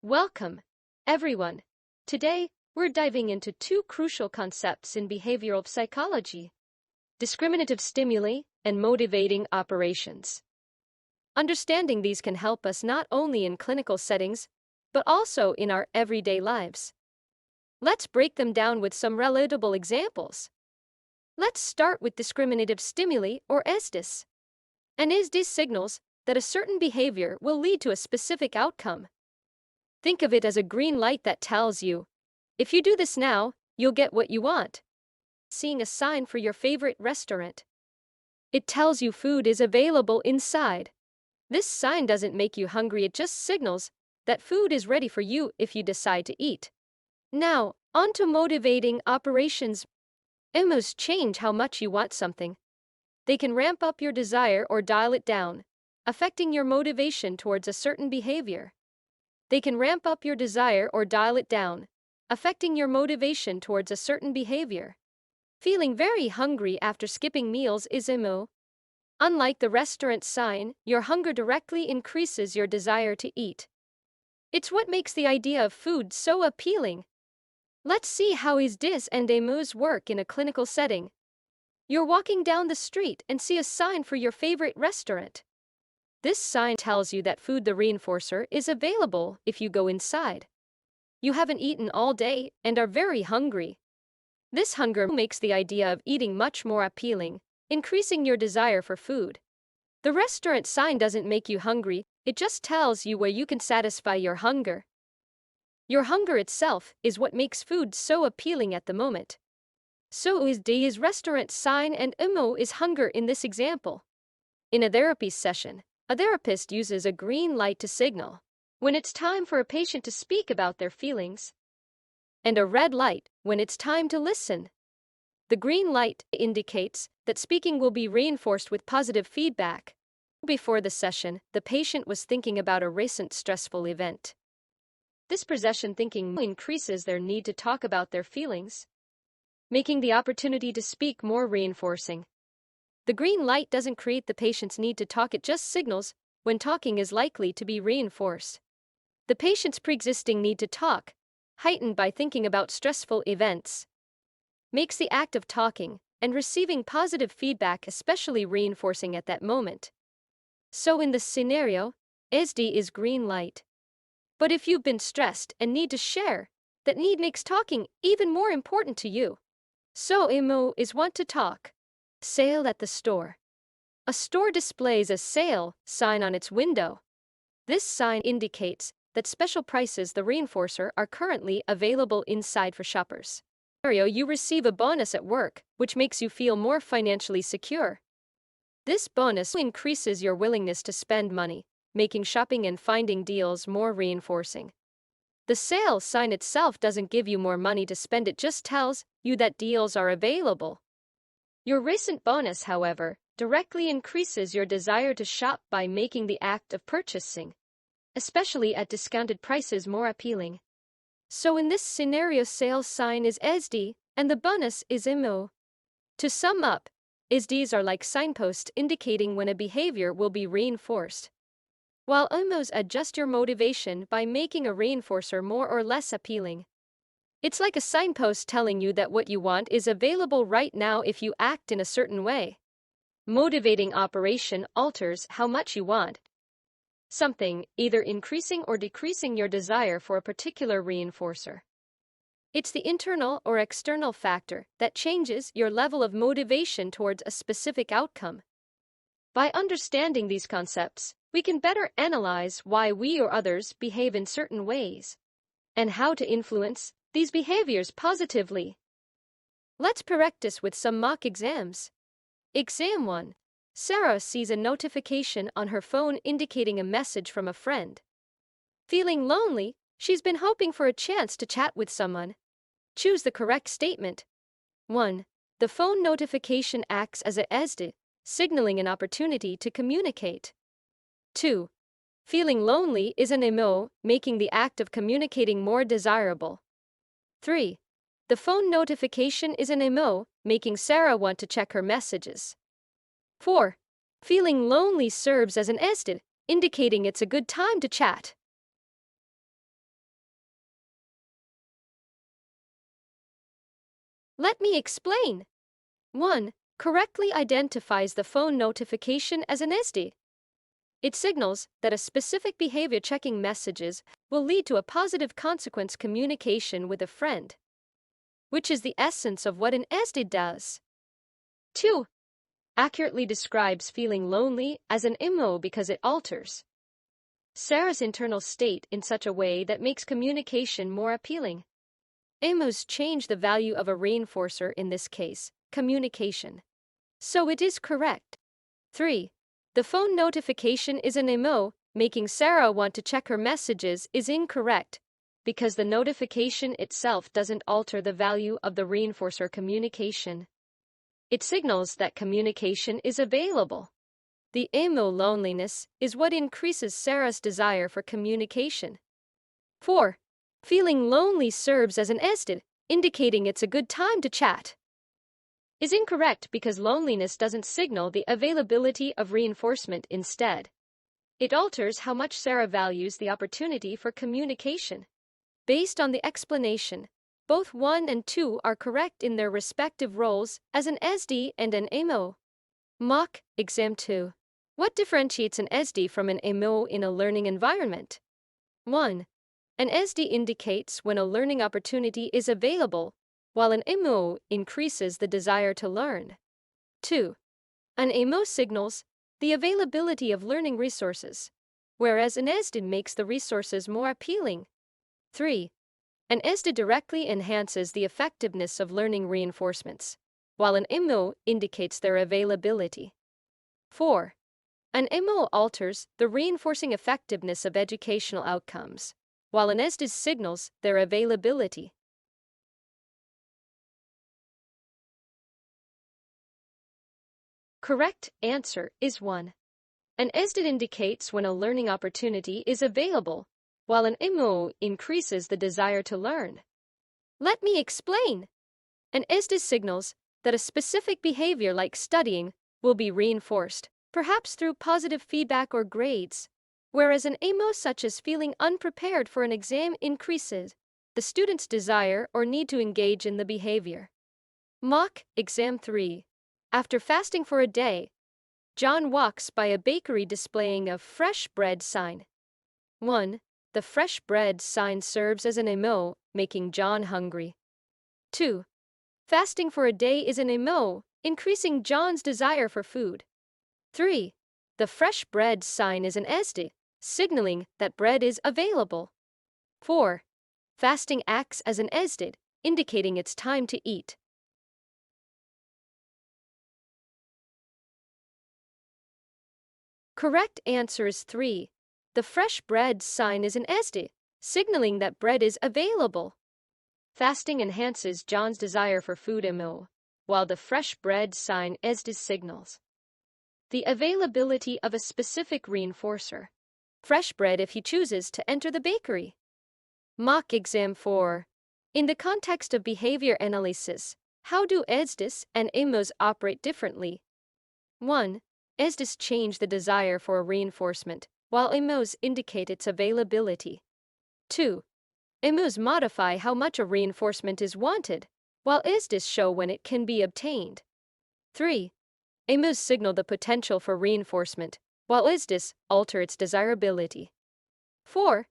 Welcome, everyone. Today, we're diving into two crucial concepts in behavioral psychology: discriminative stimuli and motivating operations. Understanding these can help us not only in clinical settings, but also in our everyday lives. Let's break them down with some relatable examples. Let's start with discriminative stimuli, or SDIS. An SDIS signals that a certain behavior will lead to a specific outcome. Think of it as a green light that tells you, if you do this now, you'll get what you want. Seeing a sign for your favorite restaurant. It tells you food is available inside. This sign doesn't make you hungry, it just signals that food is ready for you if you decide to eat. Now, on to motivating operations. Emos change how much you want something. They can ramp up your desire or dial it down, affecting your motivation towards a certain behavior. They can ramp up your desire or dial it down, affecting your motivation towards a certain behavior. Feeling very hungry after skipping meals is emo. Unlike the restaurant sign, your hunger directly increases your desire to eat. It's what makes the idea of food so appealing. Let's see how SDIS and emos work in a clinical setting. You're walking down the street and see a sign for your favorite restaurant. This sign tells you that food, the reinforcer, is available if you go inside. You haven't eaten all day and are very hungry. This hunger makes the idea of eating much more appealing, increasing your desire for food. The restaurant sign doesn't make you hungry, it just tells you where you can satisfy your hunger. Your hunger itself is what makes food so appealing at the moment. So is SDIS restaurant sign and emo is hunger in this example. In a therapy session, a therapist uses a green light to signal when it's time for a patient to speak about their feelings, and a red light when it's time to listen. The green light indicates that speaking will be reinforced with positive feedback. Before the session, the patient was thinking about a recent stressful event. This possession thinking increases their need to talk about their feelings, making the opportunity to speak more reinforcing. The green light doesn't create the patient's need to talk, it just signals when talking is likely to be reinforced. The patient's pre-existing need to talk, heightened by thinking about stressful events, makes the act of talking and receiving positive feedback especially reinforcing at that moment. So in this scenario, SD is green light. But if you've been stressed and need to share, that need makes talking even more important to you. So emo is want to talk. Sale at the store. A store displays a sale sign on its window. This sign indicates that special prices, the reinforcer, are currently available inside for shoppers. You receive a bonus at work, which makes you feel more financially secure. This bonus increases your willingness to spend money, making shopping and finding deals more reinforcing. The sale sign itself doesn't give you more money to spend, it just tells you that deals are available. Your recent bonus, however, directly increases your desire to shop by making the act of purchasing, especially at discounted prices, more appealing. So in this scenario, sales sign is SD and the bonus is emo. To sum up, SDs are like signposts indicating when a behavior will be reinforced, while emos adjust your motivation by making a reinforcer more or less appealing. It's like a signpost telling you that what you want is available right now if you act in a certain way. Motivating operation alters how much you want something, either increasing or decreasing your desire for a particular reinforcer. It's the internal or external factor that changes your level of motivation towards a specific outcome. By understanding these concepts, we can better analyze why we or others behave in certain ways, and how to influence these behaviors positively. Let's practice with some mock exams. Exam 1. Sarah sees a notification on her phone indicating a message from a friend. Feeling lonely, she's been hoping for a chance to chat with someone. Choose the correct statement. 1. The phone notification acts as a SD, signaling an opportunity to communicate. 2. Feeling lonely is an emo, making the act of communicating more desirable. 3. The phone notification is an emo, making Sarah want to check her messages. 4. Feeling lonely serves as an SD, indicating it's a good time to chat. Let me explain. 1. Correctly identifies the phone notification as an SD. It signals that a specific behavior checking messages will lead to a positive consequence communication with a friend, which is the essence of what an SD does. 2. Accurately describes feeling lonely as an emo because it alters Sarah's internal state in such a way that makes communication more appealing. Emos change the value of a reinforcer, in this case, communication. So it is correct. 3. The phone notification is an emo, making Sarah want to check her messages is incorrect, because the notification itself doesn't alter the value of the reinforcer communication. It signals that communication is available. The emo loneliness is what increases Sarah's desire for communication. 4. Feeling lonely serves as an SD, indicating it's a good time to chat. Is incorrect because loneliness doesn't signal the availability of reinforcement. Instead, it alters how much Sarah values the opportunity for communication. Based on the explanation, both 1 and 2 are correct in their respective roles as an SD and an emo. Mock Exam 2. What differentiates an SD from an emo in a learning environment? 1. An SD indicates when a learning opportunity is available, while an emo increases the desire to learn. 2. An emo signals the availability of learning resources, whereas an SD makes the resources more appealing. 3. An SD directly enhances the effectiveness of learning reinforcements, while an emo indicates their availability. 4. An emo alters the reinforcing effectiveness of educational outcomes, while an SD signals their availability. Correct answer is 1. An SD indicates when a learning opportunity is available, while an emo increases the desire to learn. Let me explain. An SD signals that a specific behavior like studying will be reinforced, perhaps through positive feedback or grades, whereas an emo such as feeling unprepared for an exam increases the student's desire or need to engage in the behavior. Mock Exam 3. After fasting for a day, John walks by a bakery displaying a fresh bread sign. 1. The fresh bread sign serves as an emo, making John hungry. 2. Fasting for a day is an emo, increasing John's desire for food. 3. The fresh bread sign is an SD, signaling that bread is available. 4. Fasting acts as an SD, indicating it's time to eat. Correct answer is 3. The fresh bread sign is an SD, signaling that bread is available. Fasting enhances John's desire for food emo, while the fresh bread sign SD signals the availability of a specific reinforcer, fresh bread if he chooses to enter the bakery. Mock Exam 4. In the context of behavior analysis, how do ESDIS and emos operate differently? 1. ESDIS change the desire for a reinforcement, while emos indicate its availability. 2. Emos modify how much a reinforcement is wanted, while ESDIS show when it can be obtained. 3. Emos signal the potential for reinforcement, while ESDIS alter its desirability. 4.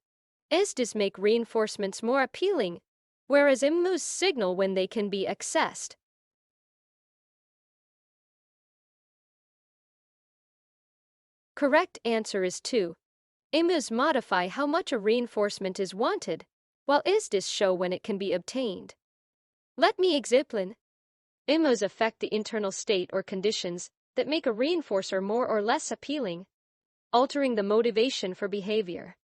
ESDIS make reinforcements more appealing, whereas emos signal when they can be accessed. Correct answer is 2. Emos modify how much a reinforcement is wanted, while ESDIS show when it can be obtained. Let me explain. Emos affect the internal state or conditions that make a reinforcer more or less appealing, altering the motivation for behavior.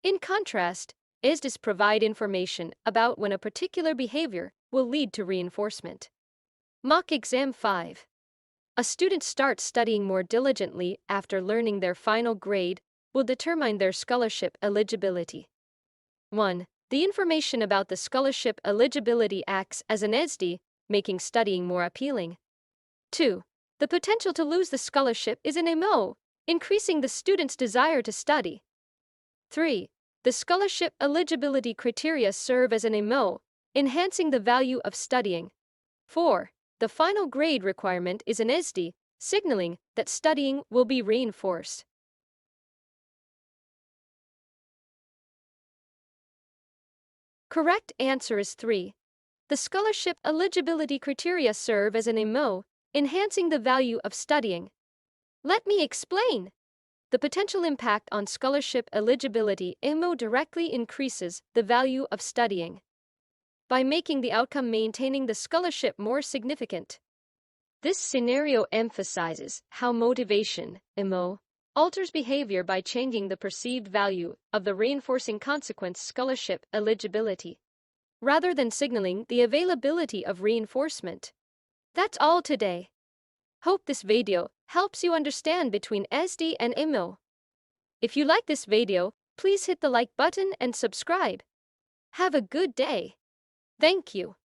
In contrast, ESDIS provide information about when a particular behavior will lead to reinforcement. Mock Exam 5. A student starts studying more diligently after learning their final grade will determine their scholarship eligibility. 1. The information about the scholarship eligibility acts as an ESD, making studying more appealing. 2. The potential to lose the scholarship is an emo, increasing the student's desire to study. 3. The scholarship eligibility criteria serve as an emo, enhancing the value of studying. 4. The final grade requirement is an SD, signaling that studying will be reinforced. Correct answer is 3. The scholarship eligibility criteria serve as an MO, enhancing the value of studying. Let me explain. The potential impact on scholarship eligibility MO directly increases the value of studying by making the outcome maintaining the scholarship more significant. This scenario emphasizes how motivation, MO, alters behavior by changing the perceived value of the reinforcing consequence scholarship eligibility, rather than signaling the availability of reinforcement. That's all today. Hope this video helps you understand between SD and MO. If you like this video, please hit the like button and subscribe. Have a good day. Thank you.